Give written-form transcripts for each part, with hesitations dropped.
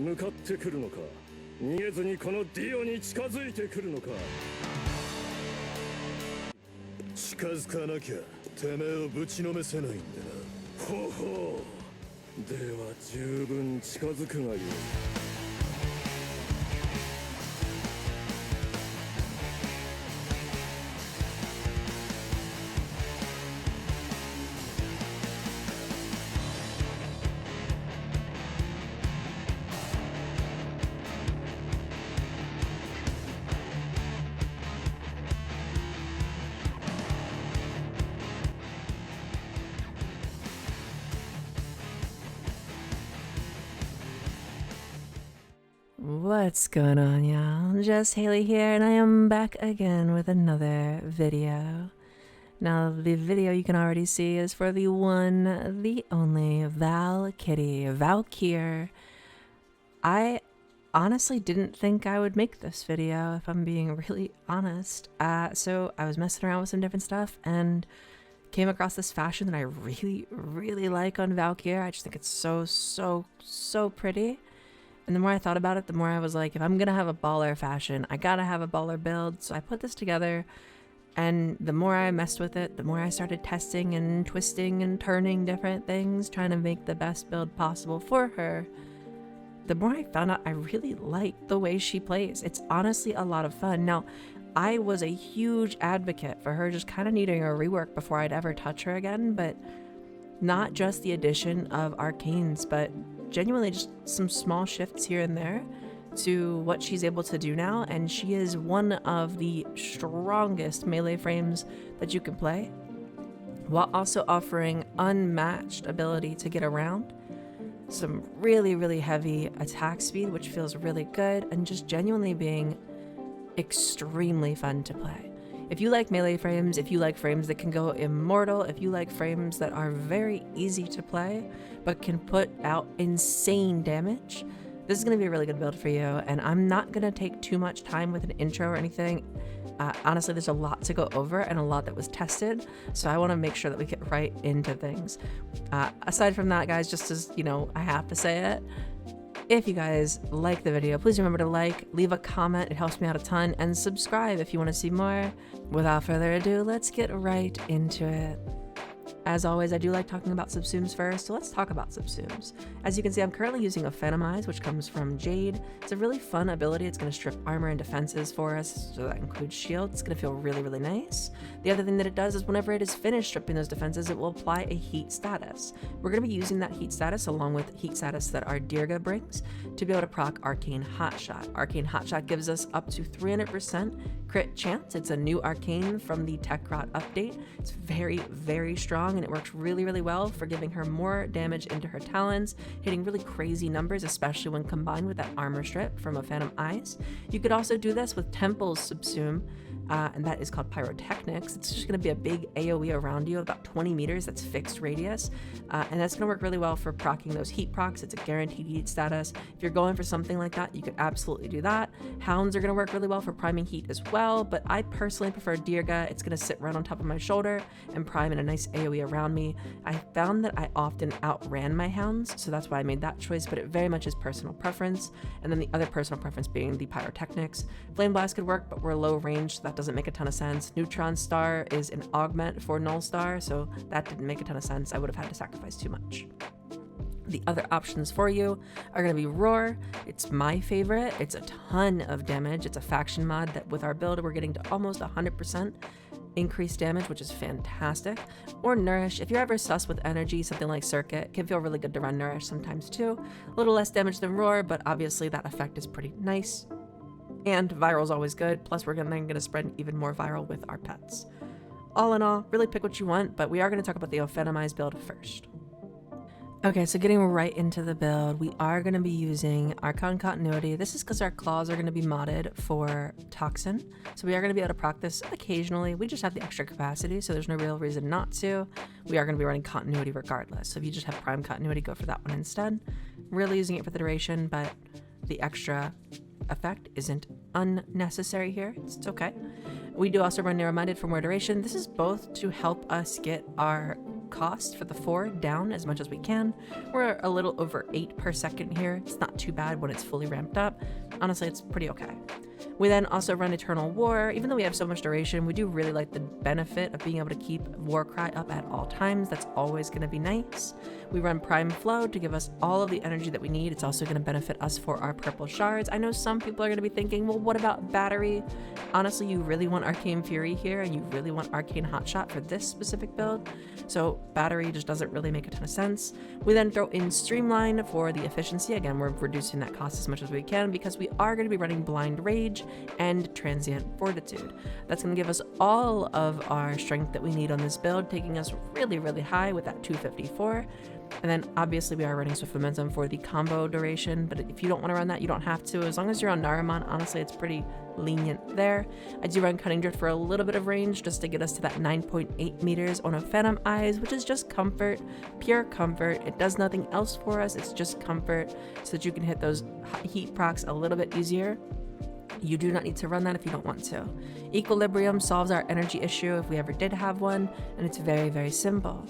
向かってくるのか、逃げずにこのディオに近づいてくるのか。近づかなきゃてめえをぶちのめせないんでな。ほほう、では十分近づくがよい。What's going on, y'all? Just Haley here, and I am back again with another video. Now, the video you can already see is for the one, the only Valkyr. I honestly didn't think I would make this video, if I'm being really honest. So I was messing around with some different stuff and came across this fashion that I really like on Valkyr. I just think it's so pretty. And the more I thought about it, the more I was like, if I'm going to have a baller fashion, I got to have a baller build. So I put this together, and the more I messed with it, the more I started testing and twisting and turning different things, trying to make the best build possible for her, the more I found out I really like the way she plays. It's honestly a lot of fun. Now, I was a huge advocate for her just kind of needing a rework before I'd ever touch her again, but not just the addition of Arcanes, but genuinely just some small shifts here and there to what she's able to do now, and she is one of the strongest melee frames that you can play, while also offering unmatched ability to get around, some really heavy attack speed, which feels really good, and just genuinely being extremely fun to play. If you like melee frames, if you like frames that can go immortal, if you like frames that are very easy to play but can put out insane damage, this is going to be a really good build for you. And I'm not going to take too much time with an intro or anything. Honestly, there's a lot to go over and a lot that was tested, so I want to make sure that we get right into things. Aside from that, guys, just as you know, I have to say it, if you guys like the video, please remember to like, leave a comment, it helps me out a ton, and subscribe if you want to see more. Without further ado, let's get right into it. As always, I do like talking about Subsumes first, so let's talk about Subsumes. As you can see, I'm currently using a Phantomize, which comes from Jade. It's a really fun ability. It's going to strip armor and defenses for us, so that includes shield. It's going to feel really nice. The other thing that it does is whenever it is finished stripping those defenses, it will apply a heat status. We're going to be using that heat status along with heat status that our Diriga brings to be able to proc Arcane Hotshot. Arcane Hotshot gives us up to 300% crit chance. It's a new Arcane from the Techrot update. It's very strong, and it works really well for giving her more damage into her talons, hitting really crazy numbers, especially when combined with that armor strip from a Phantom Eyes. You could also do this with Temple's Subsume, and that is called Pyrotechnics. It's just going to be a big AoE around you, about 20 meters, that's fixed radius, and that's going to work really well for proccing those heat procs. It's a guaranteed heat status. If you're going for something like that, you could absolutely do that. Hounds are going to work really well for priming heat as well, but I personally prefer Diriga. It's going to sit right on top of my shoulder and prime in a nice AoE around me. I found that I often outran my hounds, so that's why I made that choice, but it very much is personal preference. And then the other personal preference being the Pyrotechnics. Flame Blast could work, but we're low range, so that doesn't make a ton of sense. Neutron Star is an augment for Null Star, so that didn't make a ton of sense. I would have had to sacrifice too much. The other options for you are going to be Roar. It's my favorite. It's a ton of damage. It's a faction mod that with our build, we're getting to almost 100% increased damage, which is fantastic. Or Nourish. If you're ever sus with energy, something like Circuit can feel really good to run Nourish sometimes too. A little less damage than Roar, but obviously that effect is pretty nice. And Viral is always good, plus we're then going to spread even more Viral with our pets. All in all, really pick what you want, but we are going to talk about the Phantomized build first. Okay, so getting right into the build, we are going to be using Archon Continuity. This is because our claws are going to be modded for Toxin, so we are going to be able to proc this occasionally. We just have the extra capacity, so there's no real reason not to. We are going to be running Continuity regardless, so if you just have Prime Continuity, go for that one instead. Really using it for the duration, but the extra effect isn't unnecessary here. It's okay. We do also run Narrow-Minded for more duration. This is both to help us get our cost for the 4 down as much as we can. We're a little over 8 per second here. It's not too bad when it's fully ramped up. Honestly, it's pretty okay. We then also run Eternal War. Even though we have so much duration, we do really like the benefit of being able to keep Warcry up at all times. That's always going to be nice. We run Prime Flow to give us all of the energy that we need. It's also going to benefit us for our purple shards. I know some people are going to be thinking, well, what about battery? Honestly, you really want Arcane Fury here, and you really want Arcane Hotshot for this specific build. So battery just doesn't really make a ton of sense. We then throw in Streamline for the efficiency. Again, we're reducing that cost as much as we can because we are going to be running Blind Rage and Transient Fortitude. That's going to give us all of our strength that we need on this build, taking us really, really high with that 254. And then obviously we are running Swift Momentum for the combo duration, but if you don't want to run that, you don't have to. As long as you're on Naramon, honestly, it's pretty lenient there. I do run Cutting Drift for a little bit of range just to get us to that 9.8 meters on a Phantom Eyes, which is just comfort, pure comfort. It does nothing else for us. It's just comfort so that you can hit those heat procs a little bit easier. You do not need to run that if you don't want to. Equilibrium solves our energy issue if we ever did have one, and it's very, very simple.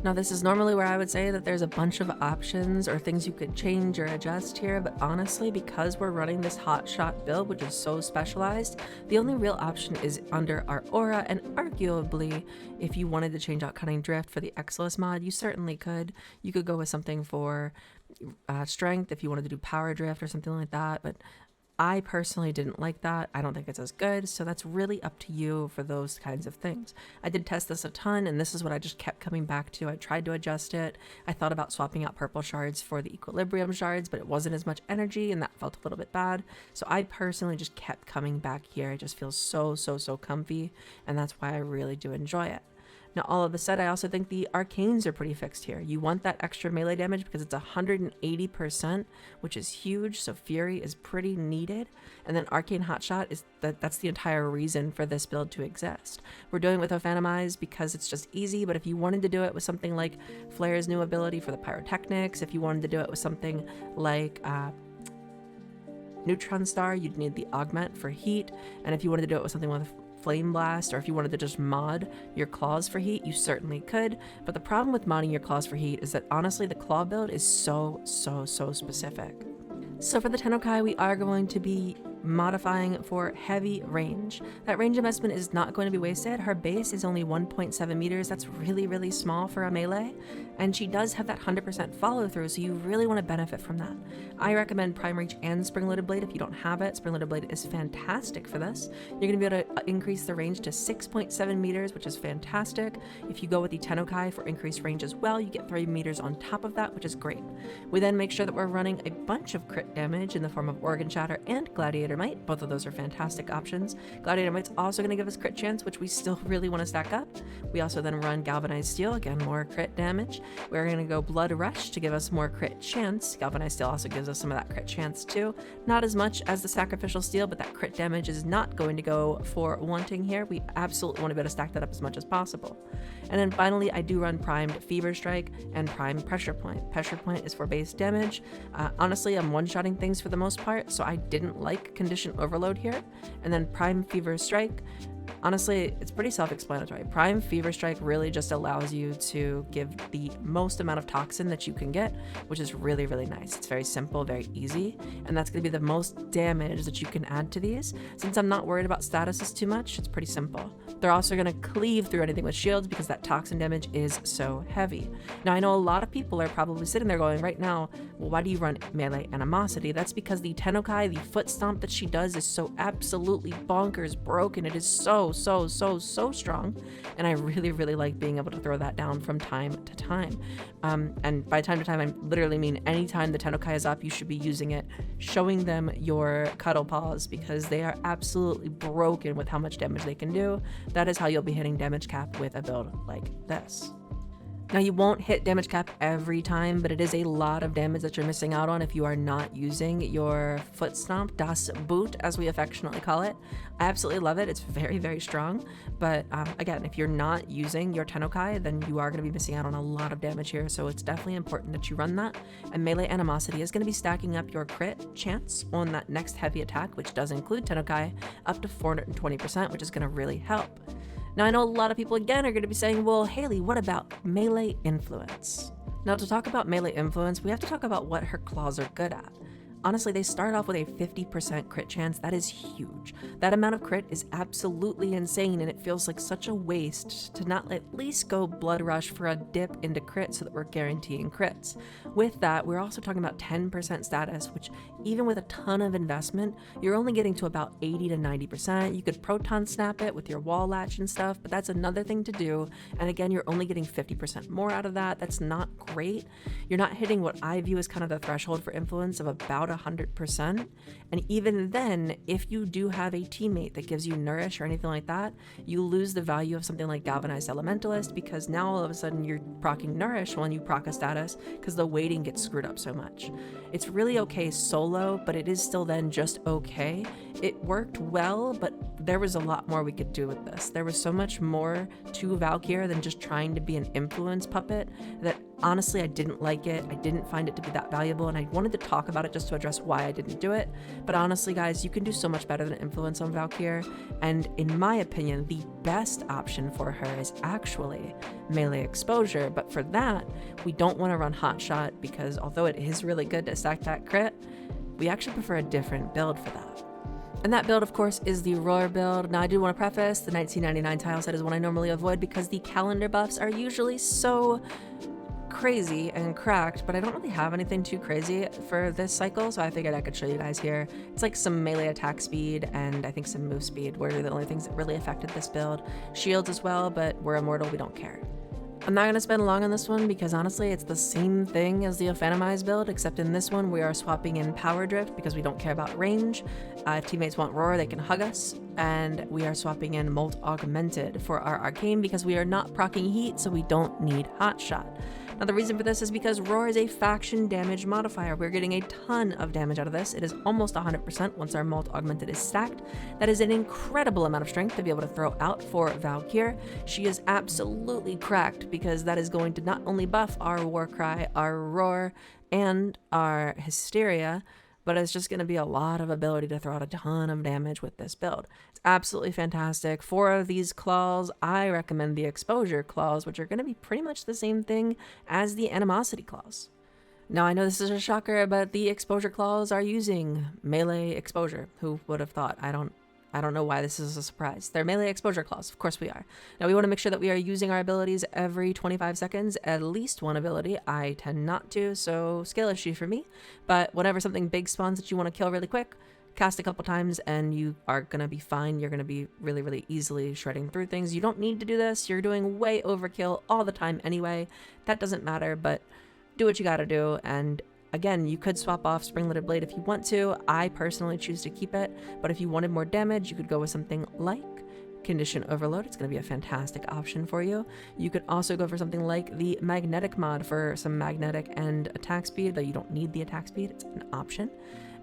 Now, this is normally where I would say that there's a bunch of options or things you could change or adjust here, but honestly, because we're running this hotshot build, which is so specialized, the only real option is under our aura, and arguably, if you wanted to change out Cutting Drift for the Exilus mod, you certainly could. You could go with something for strength if you wanted to do Power Drift or something like that, but I personally didn't like that. I don't think it's as good, so that's really up to you for those kinds of things. I did test this a ton, and this is what I just kept coming back to. I tried to adjust it. I thought about swapping out purple shards for the equilibrium shards, but it wasn't as much energy, and that felt a little bit bad. So I personally just kept coming back here. It just feels so, so, so comfy, and that's why I really do enjoy it. Now, all of a sudden, I also think the arcanes are pretty fixed here. You want that extra melee damage because it's 180%, which is huge, so Fury is pretty needed. And then Arcane Hotshot is that's the entire reason for this build to exist. We're doing it with a Phantom Eyes because it's just easy, but if you wanted to do it with something like Flare's new ability for the Pyrotechnics, if you wanted to do it with something like Neutron Star, you'd need the augment for heat, and if you wanted to do it with something with Flame Blast, or if you wanted to just mod your claws for heat, you certainly could. But the problem with modding your claws for heat is that honestly the claw build is so specific. So for the Tennokai, we are going to be modifying for heavy range. That range investment is not going to be wasted. Her base is only 1.7 meters. That's really, really small for a melee. And she does have that 100% follow through, so you really want to benefit from that. I recommend Prime Reach and Spring-Loaded Blade if you don't have it. Spring-Loaded Blade is fantastic for this. You're going to be able to increase the range to 6.7 meters, which is fantastic. If you go with the Tennokai for increased range as well, you get 3 meters on top of that, which is great. We then make sure that we're running a bunch of crit damage in the form of Organ Shatter and Gladiator Might. Both of those are fantastic options. Gladiator Might's also going to give us crit chance, which we still really want to stack up. We also then run Galvanized Steel, again, more crit damage. We're going to go Blood Rush to give us more crit chance. Galvanized Steel also gives us some of that crit chance too. Not as much as the Sacrificial Steel, but that crit damage is not going to go for wanting here. We absolutely want to be able to stack that up as much as possible. And then finally, I do run Primed Fever Strike and Primed Pressure Point. Pressure Point is for base damage. Honestly, I'm one-shotting things for the most part, so I didn't like Condition Overload here. And then Prime Fever Strike, honestly, it's pretty self-explanatory. Prime Fever Strike really just allows you to give the most amount of toxin that you can get, which is really, really nice. It's very simple, very easy, and that's going to be the most damage that you can add to these. Since I'm not worried about statuses too much, it's pretty simple. They're also going to cleave through anything with shields because that toxin damage is so heavy. Now, I know a lot of people are probably sitting there going right now, well, why do you run melee Animosity? That's because the Tennokai, the foot stomp that she does is so absolutely bonkers broken. It is so strong, and I really, really like being able to throw that down from time to time. And by time to time, I literally mean anytime the Tennokai is up, you should be using it, showing them your cuddle paws because they are absolutely broken with how much damage they can do. That is how you'll be hitting damage cap with a build like this. Now, you won't hit damage cap every time, but it is a lot of damage that you're missing out on if you are not using your foot stomp, Das Boot, as we affectionately call it. I absolutely love it. It's very, very strong. But again, if you're not using your Tennokai, then you are going to be missing out on a lot of damage here. So it's definitely important that you run that. And melee Animosity is going to be stacking up your crit chance on that next heavy attack, which does include Tennokai, up to 420%, which is going to really help. Now, I know a lot of people, again, are going to be saying, well, Haley, what about melee influence? Now, to talk about melee influence, we have to talk about what her claws are good at. Honestly, they start off with a 50% crit chance. That is huge. That amount of crit is absolutely insane, and it feels like such a waste to not at least go Blood Rush for a dip into crit so that we're guaranteeing crits. With that, we're also talking about 10% status, which even with a ton of investment, you're only getting to about 80 to 90%. You could proton snap it with your wall latch and stuff, but that's another thing to do. And again, you're only getting 50% more out of that. That's not great. You're not hitting what I view as kind of the threshold for influence of about 100%. And even then, if you do have a teammate that gives you nourish or anything like that, you lose the value of something like Galvanized Elementalist, because now all of a sudden you're proccing nourish when you proc a status because the weighting gets screwed up so much. It's really okay solo, but it is still then just okay. It worked well, but there was a lot more we could do with this. There was so much more to Valkyr than just trying to be an influence puppet that honestly I didn't like it. I didn't find it to be that valuable, and I wanted to talk about it just to address why I didn't do it. But honestly, guys, you can do so much better than influence on Valkyr, and in my opinion, the best option for her is actually melee exposure. But for that, we don't want to run hotshot, because although it is really good to stack that crit, we actually prefer a different build for that. And that build, of course, is the Roar build. Now, I do want to preface, the 1999 tile set is one I normally avoid because the calendar buffs are usually so crazy and cracked, but I don't really have anything too crazy for this cycle, so I figured I could show you guys here. It's like some melee attack speed and I think some move speed were the only things that really affected this build. Shields as well, but we're immortal, we don't care. I'm not going to spend long on this one because honestly it's the same thing as the Ophanimized build, except in this one we are swapping in Power Drift because we don't care about range. If teammates want Roar, they can hug us, and we are swapping in Molt Augmented for our Arcane because we are not proccing heat, so we don't need Hotshot. Now the reason for this is because Roar is a faction damage modifier. We're getting a ton of damage out of this. It is almost 100% once our Molt Augmented is stacked. That is an incredible amount of strength to be able to throw out for Valkyr. She is absolutely cracked because that is going to not only buff our Warcry, our Roar, and our Hysteria, but it's just going to be a lot of ability to throw out a ton of damage with this build. It's absolutely fantastic. For these claws, I recommend the Exposure claws, which are going to be pretty much the same thing as the Animosity claws. Now, I know this is a shocker, but the Exposure claws are using melee exposure. Who would have thought? I don't know why this is a surprise. They're melee exposure claws. Of course we are. Now we want to make sure that we are using our abilities every 25 seconds, at least one ability. I tend not to, so skill issue for me. But whenever something big spawns that you want to kill really quick, cast a couple times and you are going to be fine. You're going to be really, really easily shredding through things. You don't need to do this. You're doing way overkill all the time anyway. That doesn't matter, but do what you got to do. And again, you could swap off Spring-Lidded Blade if you want to. I personally choose to keep it, but if you wanted more damage, you could go with something like Condition Overload. It's going to be a fantastic option for you. You could also go for something like the Magnetic mod for some magnetic and attack speed, though you don't need the attack speed. It's an option.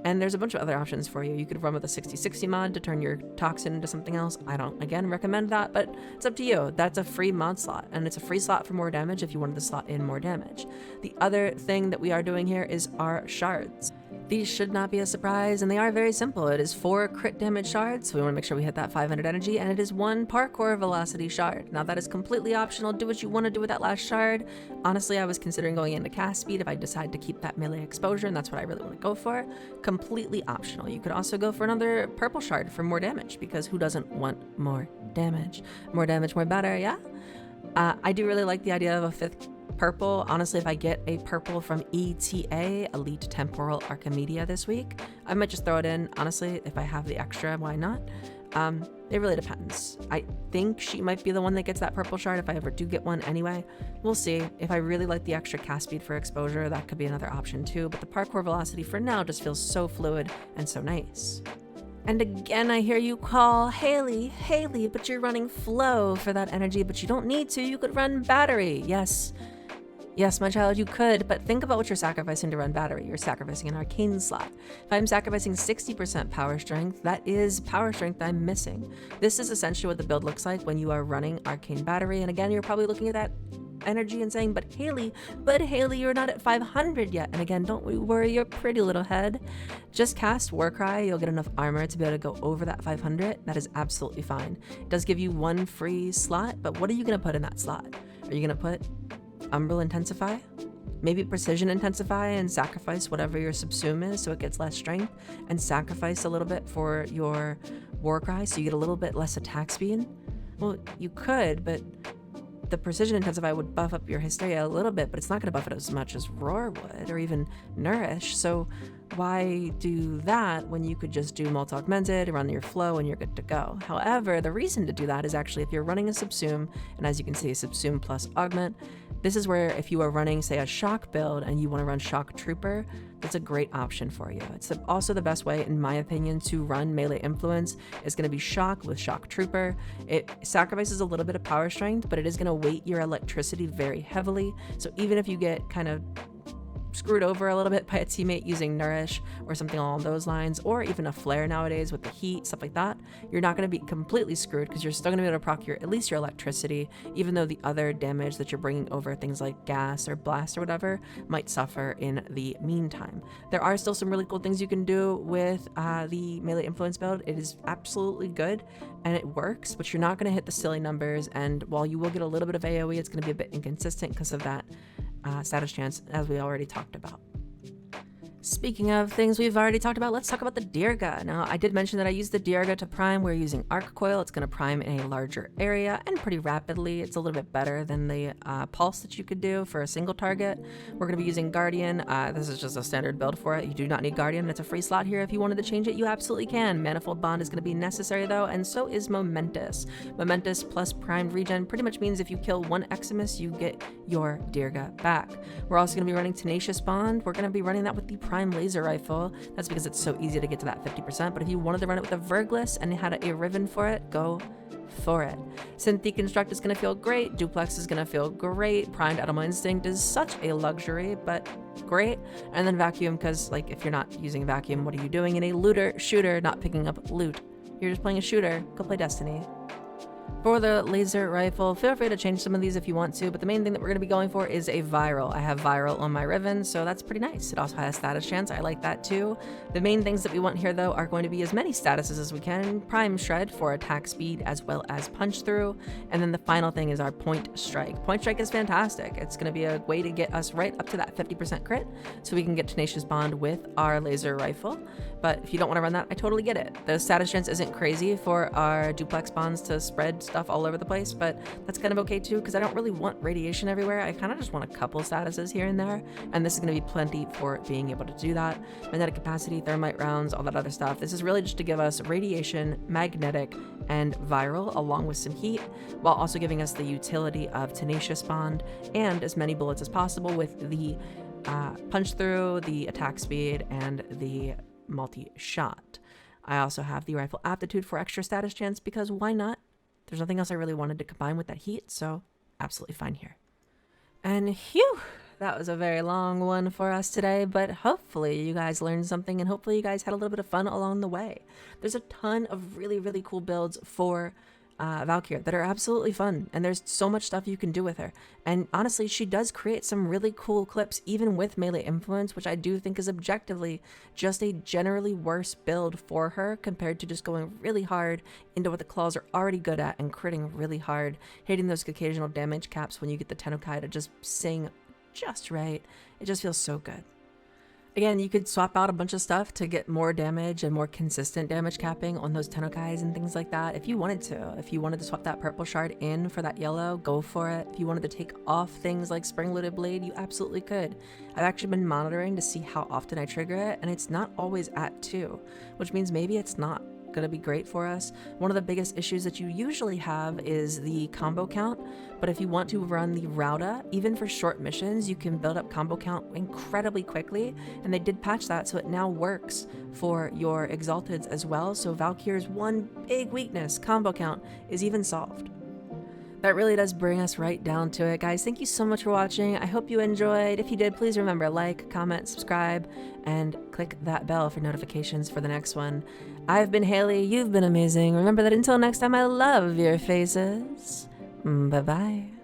And there's a bunch of other options for you. You could run with a 60/60 mod to turn your Toxin into something else. I don't, again, recommend that, but it's up to you. That's a free mod slot, and it's a free slot for more damage if you wanted to slot in more damage. The other thing that we are doing here is our shards. These should not be a surprise, and they are very simple. It is 4 crit damage shards, so we want to make sure we hit that 500 energy, and it is 1 parkour velocity shard. Now that is completely optional. Do what you want to do with that last shard. Honestly, I was considering going into cast speed if I decide to keep that melee exposure, and that's what I really want to go for. Completely optional. You could also go for another purple shard for more damage, because who doesn't want more damage? More damage, more better, yeah? I do really like the idea of a 5th purple. Honestly, if I get a purple from ETA, Elite Temporal Archimedia this week, I might just throw it in. Honestly, if I have the extra, why not? It really depends. I think she might be the one that gets that purple shard if I ever do get one anyway. We'll see. If I really like the extra cast speed for exposure, that could be another option too, but the parkour velocity for now just feels so fluid and so nice. And again, I hear you call, Haley, but you're running flow for that energy, but you don't need to. You could run battery. Yes, my child, you could, but think about what you're sacrificing to run battery. You're sacrificing an arcane slot. If I'm sacrificing 60% power strength, that is power strength I'm missing. This is essentially what the build looks like when you are running arcane battery. And again, you're probably looking at that energy and saying, but Haley, you're not at 500 yet. And again, don't worry your pretty little head. Just cast Warcry. You'll get enough armor to be able to go over that 500. That is absolutely fine. It does give you one free slot, but what are you going to put in that slot? Are you going to put Umbral Intensify? Maybe Precision Intensify and sacrifice whatever your Subsume is so it gets less strength, and sacrifice a little bit for your Warcry so you get a little bit less attack speed? Well, you could, but the Precision Intensify would buff up your Hysteria a little bit, but it's not going to buff it as much as Roar would, or even Nourish. So why do that when you could just do multi-augmented, run your flow, and you're good to go? However, the reason to do that is actually if you're running a Subsume, and as you can see, Subsume plus Augment, this is where if you are running, say, a Shock build and you want to run Shock Trooper, that's a great option for you. It's also the best way, in my opinion, to run melee influence. It's going to be Shock with Shock Trooper. It sacrifices a little bit of power strength, but it is going to weight your electricity very heavily. So even if you get kind of screwed over a little bit by a teammate using Nourish or something along those lines, or even a flare nowadays with the heat, stuff like that, you're not going to be completely screwed because you're still going to be able to proc at least your electricity, even though the other damage that you're bringing over, things like gas or blast or whatever, might suffer in the meantime. There are still some really cool things you can do with the melee influence build. It is absolutely good and it works, but you're not going to hit the silly numbers, and while you will get a little bit of AoE, it's going to be a bit inconsistent because of that status chance, as we already talked about. Speaking of things we've already talked about, let's talk about the Diriga. Now, I did mention that I used the Diriga to prime. We're using Arc Coil. It's going to prime in a larger area and pretty rapidly. It's a little bit better than the Pulse that you could do for a single target. We're going to be using Guardian. This is just a standard build for it. You do not need Guardian. It's a free slot here. If you wanted to change it, you absolutely can. Manifold Bond is going to be necessary, though, and so is Momentous. Momentous plus primed regen pretty much means if you kill one Eximus, you get your Diriga back. We're also going to be running Tenacious Bond. We're going to be running that with the Prime Laser Rifle. That's because it's so easy to get to that 50%, but if you wanted to run it with a Vergless and had a Riven for it, go for it. Synth Deconstruct is going to feel great. Duplex is going to feel great. Primed Animal Instinct is such a luxury, but great. And then Vacuum, because like if you're not using Vacuum, what are you doing in a looter shooter, not picking up loot? You're just playing a shooter. Go play Destiny. For the laser rifle, feel free to change some of these if you want to, but the main thing that we're going to be going for is a viral. I have viral on my Riven, so that's pretty nice. It also has status chance. I like that too. The main things that we want here, though, are going to be as many statuses as we can. Prime Shred for attack speed as well as punch through. And then the final thing is our Point Strike. Point Strike is fantastic. It's going to be a way to get us right up to that 50% crit, so we can get Tenacious Bond with our laser rifle. But if you don't want to run that, I totally get it. The status chance isn't crazy for our duplex bonds to spread stuff all over the place, but that's kind of okay too, because I don't really want radiation everywhere. I kind of just want a couple statuses here and there, and this is going to be plenty for being able to do that. Magnetic capacity, thermite rounds, all that other stuff. This is really just to give us radiation, magnetic, and viral, along with some heat, while also giving us the utility of Tenacious Bond and as many bullets as possible with the punch through, the attack speed, and the multi-shot. I also have the rifle aptitude for extra status chance, because why not? There's nothing else I really wanted to combine with that heat, so absolutely fine here. And phew, that was a very long one for us today, but hopefully you guys learned something, and hopefully you guys had a little bit of fun along the way. There's a ton of really, really cool builds for Valkyr that are absolutely fun, and there's so much stuff you can do with her. And honestly, she does create some really cool clips even with melee influence, which I do think is objectively just a generally worse build for her compared to just going really hard into what the claws are already good at and critting really hard, hitting those occasional damage caps when you get the Tennokai to just sing just right. It just feels so good. Again, you could swap out a bunch of stuff to get more damage and more consistent damage capping on those Tennokais and things like that if you wanted to. If you wanted to swap that purple shard in for that yellow, go for it. If you wanted to take off things like Spring Looted Blade, you absolutely could. I've actually been monitoring to see how often I trigger it, and it's not always at 2, which means maybe it's not going to be great for us. One of the biggest issues that you usually have is the combo count, but if you want to run the Rauda, even for short missions, you can build up combo count incredibly quickly, and they did patch that, so it now works for your Exalteds as well. So Valkyr's one big weakness, combo count, is even solved. That really does bring us right down to it, guys. Thank you so much for watching. I hope you enjoyed. If you did, please remember, like, comment, subscribe, and click that bell for notifications for the next one. I've been Haley. You've been amazing. Remember that until next time, I love your faces. Bye-bye.